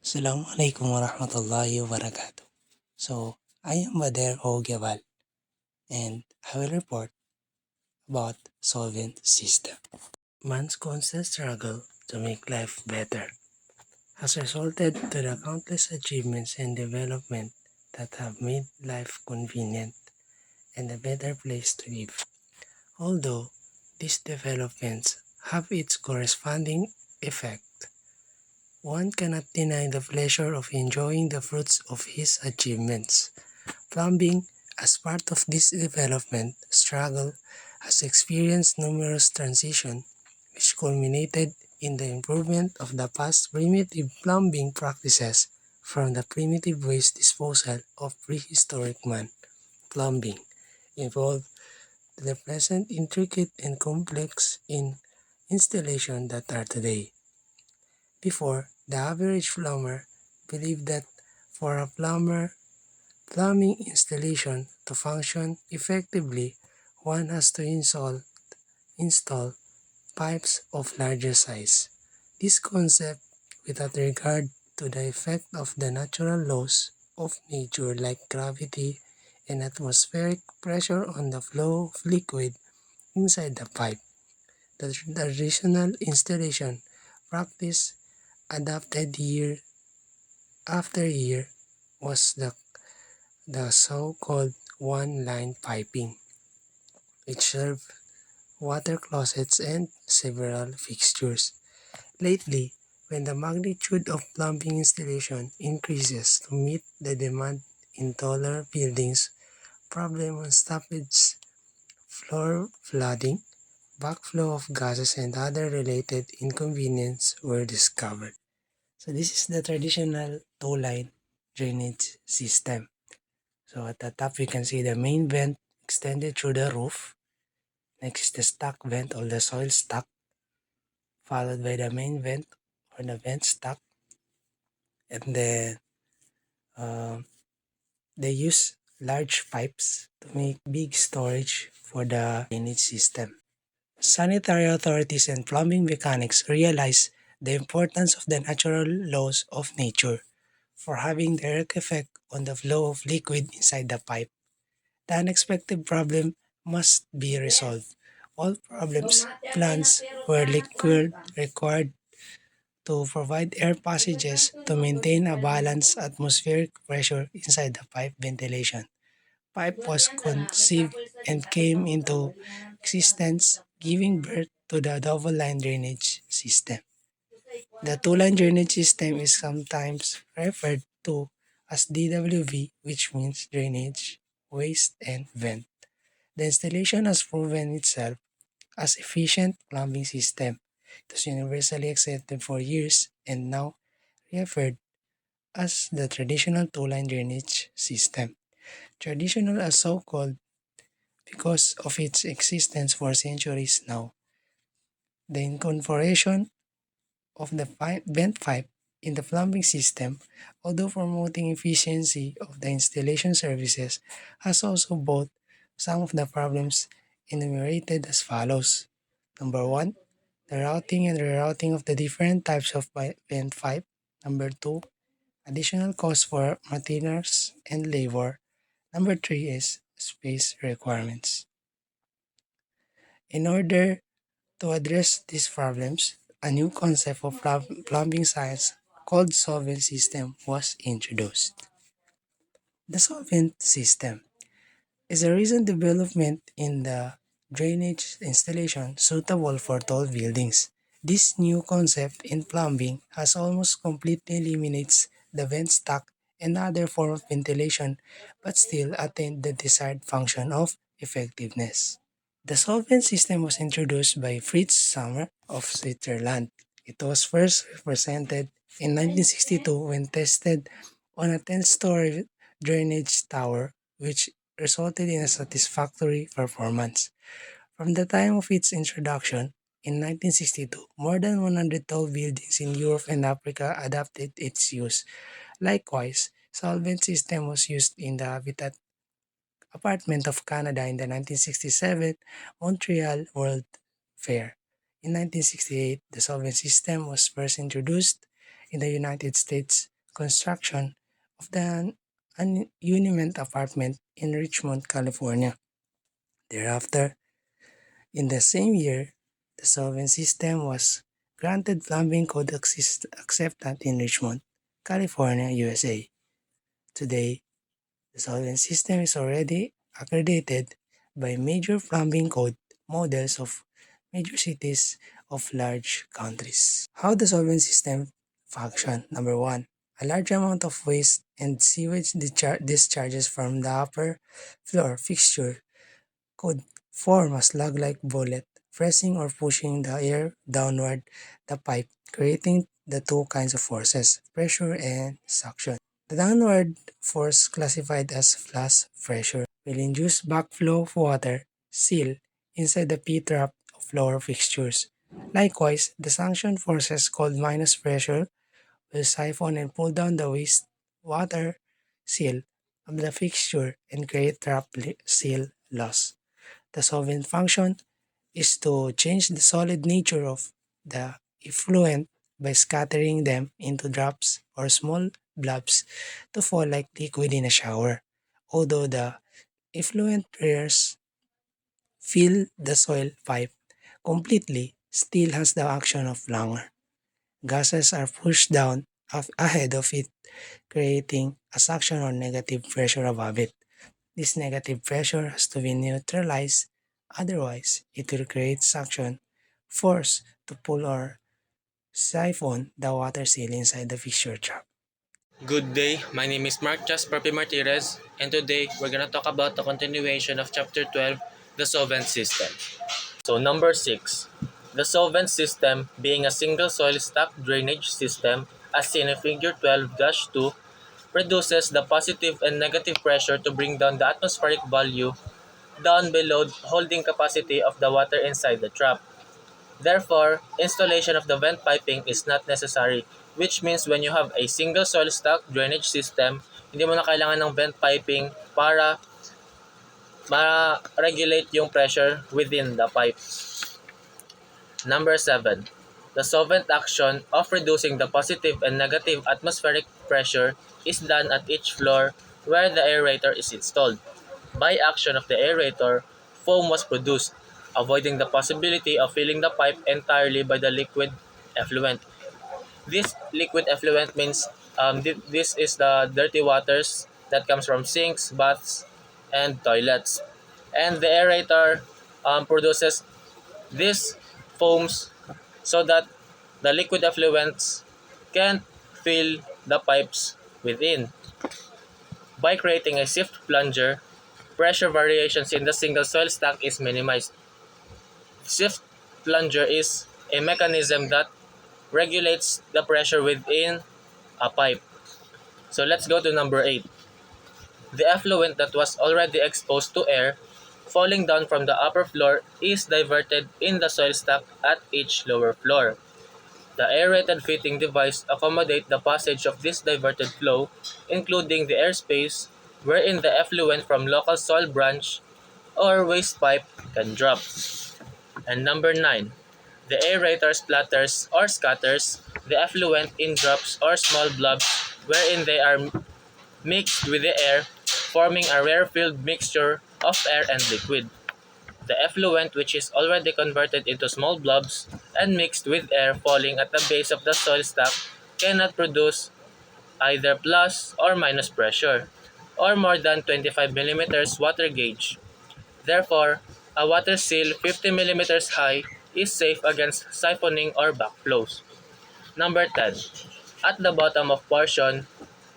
Assalamualaikum warahmatullahi wabarakatuh. So, I am Bader Ogyabal and I will report about solvent system. Man's constant struggle to make life better has resulted to the countless achievements and development that have made life convenient and a better place to live. Although these developments have its corresponding effect, one cannot deny the pleasure of enjoying the fruits of his achievements. Plumbing, as part of this development struggle, has experienced numerous transitions which culminated in the improvement of the past primitive plumbing practices from the primitive waste disposal of prehistoric man. Plumbing evolved to the present intricate and complex installation that are today. Before, the average plumber believed that for a plumbing installation to function effectively, one has to install pipes of larger size. This concept, without regard to the effect of the natural laws of nature like gravity and atmospheric pressure on the flow of liquid inside the pipe. The traditional installation practice adopted year after year was the so-called one-line piping, which served water closets and several fixtures. Lately, when the magnitude of plumbing installation increases to meet the demand in taller buildings, problem on stoppage, floor flooding, backflow of gases and other related inconveniences were discovered. So this is the traditional two-line drainage system. So at the top we can see the main vent extended through the roof. Next is the stock vent or the soil stock, followed by the main vent or the vent stock. And then they use large pipes to make big storage for the drainage system. Sanitary authorities and plumbing mechanics realize the importance of the natural laws of nature for having direct effect on the flow of liquid inside the pipe. The unexpected problem must be resolved. All problems plans were required to provide air passages to maintain a balanced atmospheric pressure inside the pipe ventilation. Pipe was conceived and came into existence, giving birth to the double-line drainage system. The two-line drainage system is sometimes referred to as DWV, which means drainage, waste, and vent. The installation has proven itself as efficient plumbing system. It was universally accepted for years and now referred as the traditional two-line drainage system. Traditional as so called because of its existence for centuries now. The incorporation of the vent pipe in the plumbing system, although promoting efficiency of the installation services, has also brought some of the problems enumerated as follows. Number one, the routing and rerouting of the different types of vent pipe. Number two, additional cost for maintenance and labor. Number three is space requirements. In order to address these problems, a new concept of plumbing science called solvent system was introduced. The solvent system is a recent development in the drainage installation suitable for tall buildings. This new concept in plumbing has almost completely eliminates the vent stock and other form of ventilation but still attain the desired function of effectiveness. The solvent system was introduced by Fritz Sommer of Switzerland. It was first presented in 1962 when tested on a 10-story drainage tower, which resulted in a satisfactory performance. From the time of its introduction in 1962, more than 100 tall buildings in Europe and Africa adopted its use. Likewise, solvent system was used in the Habitat Apartment of Canada in the 1967 Montreal World Fair. In 1968, the solvent system was first introduced in the United States construction of the Uniment apartment in Richmond, California. Thereafter, in the same year, the solvent system was granted plumbing code acceptance in Richmond, California, USA. Today, the solvent system is already accredited by major plumbing code models of major cities of large countries. How the solvent system function? Number one, a large amount of waste and sewage discharges from the upper floor fixture could form a slug-like bullet, pressing or pushing the air downward the pipe, creating the two kinds of forces, pressure and suction. The downward force, classified as flush pressure, will induce backflow of water seal inside the P-trap of lower fixtures. Likewise, the suction forces, called minus pressure, will siphon and pull down the waste water seal of the fixture and create trap seal loss. The solvent function is to change the solid nature of the effluent by scattering them into drops or small blobs to fall like liquid in a shower. Although the effluent layers fill the soil pipe completely, still has the action of langer. Gases are pushed down ahead of it, creating a suction or negative pressure above it. This negative pressure has to be neutralized, otherwise it will create suction force to pull or siphon the water seal inside the fixture trap. Good day, my name is Mark Jasper P. Martirez, and today we're going to talk about the continuation of Chapter 12, the solvent system. So, number 6, the solvent system being a single soil stack drainage system, as seen in Figure 12-2, produces the positive and negative pressure to bring down the atmospheric value down below holding capacity of the water inside the trap. Therefore, installation of the vent piping is not necessary, which means when you have a single soil stack drainage system, hindi mo na kailangan ng vent piping para ma-regulate yung pressure within the pipe. Number 7. The solvent action of reducing the positive and negative atmospheric pressure is done at each floor where the aerator is installed. By action of the aerator, foam was produced, avoiding the possibility of filling the pipe entirely by the liquid effluent. This liquid effluent means this is the dirty waters that comes from sinks, baths, and toilets. And the aerator produces these foams so that the liquid effluents can fill the pipes within. By creating a sift plunger, pressure variations in the single soil stack is minimized. Sift plunger is a mechanism that regulates the pressure within a pipe. So let's go to number 8. The effluent that was already exposed to air falling down from the upper floor is diverted in the soil stack at each lower floor. The aerated fitting device accommodates the passage of this diverted flow, including the airspace wherein the effluent from local soil branch or waste pipe can drop. And number 9. The aerator splatters or scatters the effluent in drops or small blobs wherein they are mixed with the air, forming a rarefied mixture of air and liquid. The effluent, which is already converted into small blobs and mixed with air falling at the base of the soil stack, cannot produce either plus or minus pressure, or more than 25 millimeters water gauge. Therefore, a water seal 50 millimeters high is safe against siphoning or backflows. Number 10. At the bottom of portion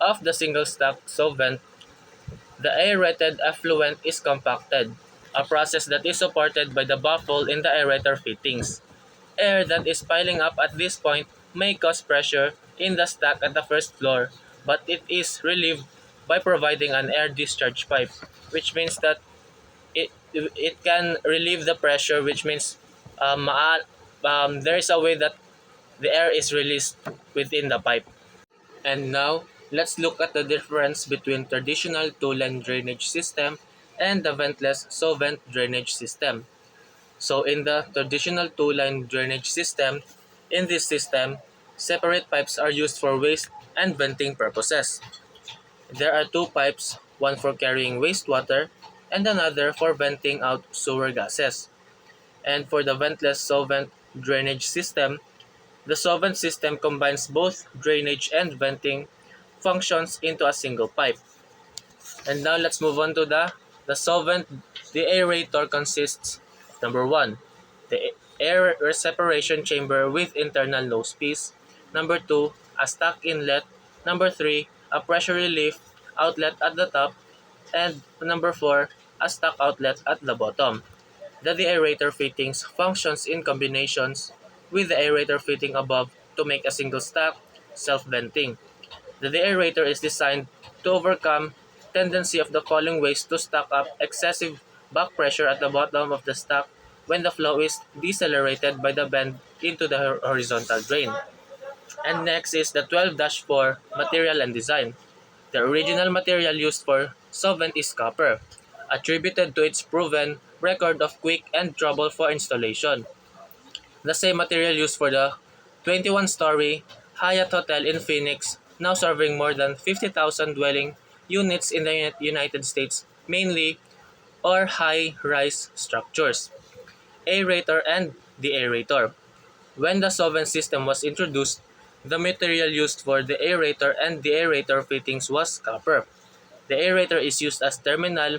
of the single stack solvent, the aerated effluent is compacted, a process that is supported by the baffle in the aerator fittings. Air that is piling up at this point may cause pressure in the stack at the first floor, but it is relieved by providing an air discharge pipe, which means that it can relieve the pressure, which means there is a way that the air is released within the pipe. And now, let's look at the difference between traditional two-line drainage system and the ventless solvent drainage system. So in the traditional two-line drainage system, in this system, separate pipes are used for waste and venting purposes. There are two pipes, one for carrying wastewater and another for venting out sewer gases. And for the ventless solvent drainage system, the solvent system combines both drainage and venting functions into a single pipe. And now let's move on to the solvent. The aerator consists, number one, the air separation chamber with internal nose piece. Number two, a stack inlet. Number three, a pressure relief outlet at the top. And number four, a stack outlet at the bottom. The deaerator fittings functions in combinations with the aerator fitting above to make a single stack, self-venting. The deaerator is designed to overcome tendency of the falling waste to stack up excessive back pressure at the bottom of the stack when the flow is decelerated by the bend into the horizontal drain. And next is the 12-4 material and design. The original material used for solvent is copper, attributed to its proven record of quick and trouble for installation. The same material used for the 21-story Hyatt Hotel in Phoenix, now serving more than 50,000 dwelling units in the United States, mainly or high-rise structures. Aerator and deaerator. When the solvent system was introduced, the material used for the aerator and deaerator fittings was copper. The aerator is used as terminal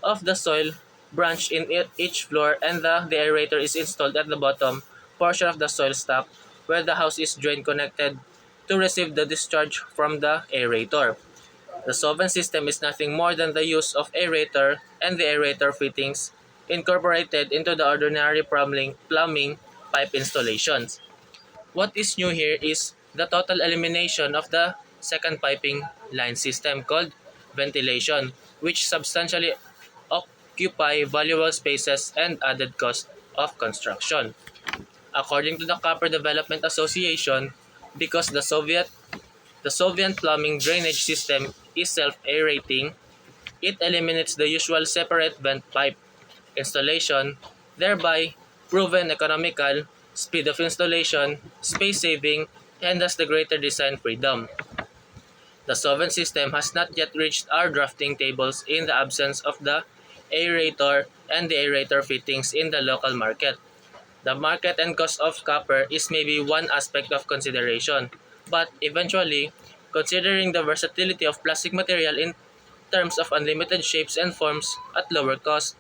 of the soil branch in each floor, and the deaerator is installed at the bottom portion of the soil stack where the house is drain connected to receive the discharge from the aerator. The solvent system is nothing more than the use of aerator and the aerator fittings incorporated into the ordinary plumbing pipe installations. What is new here is the total elimination of the second piping line system called ventilation, which substantially occupy valuable spaces and added cost of construction. According to the Copper Development Association, because the Soviet plumbing drainage system is self-aerating, it eliminates the usual separate vent pipe installation, thereby proven economical, speed of installation, space saving, and thus the greater design freedom. The solvent system has not yet reached our drafting tables in the absence of the aerator and the aerator fittings in the local market. The market and cost of copper is maybe one aspect of consideration, but eventually, considering the versatility of plastic material in terms of unlimited shapes and forms at lower cost,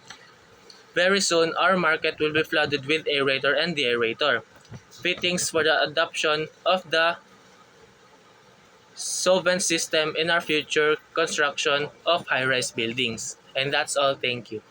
very soon our market will be flooded with aerator and deaerator fittings for the adoption of the solvent system in our future construction of high-rise buildings. And that's all. Thank you.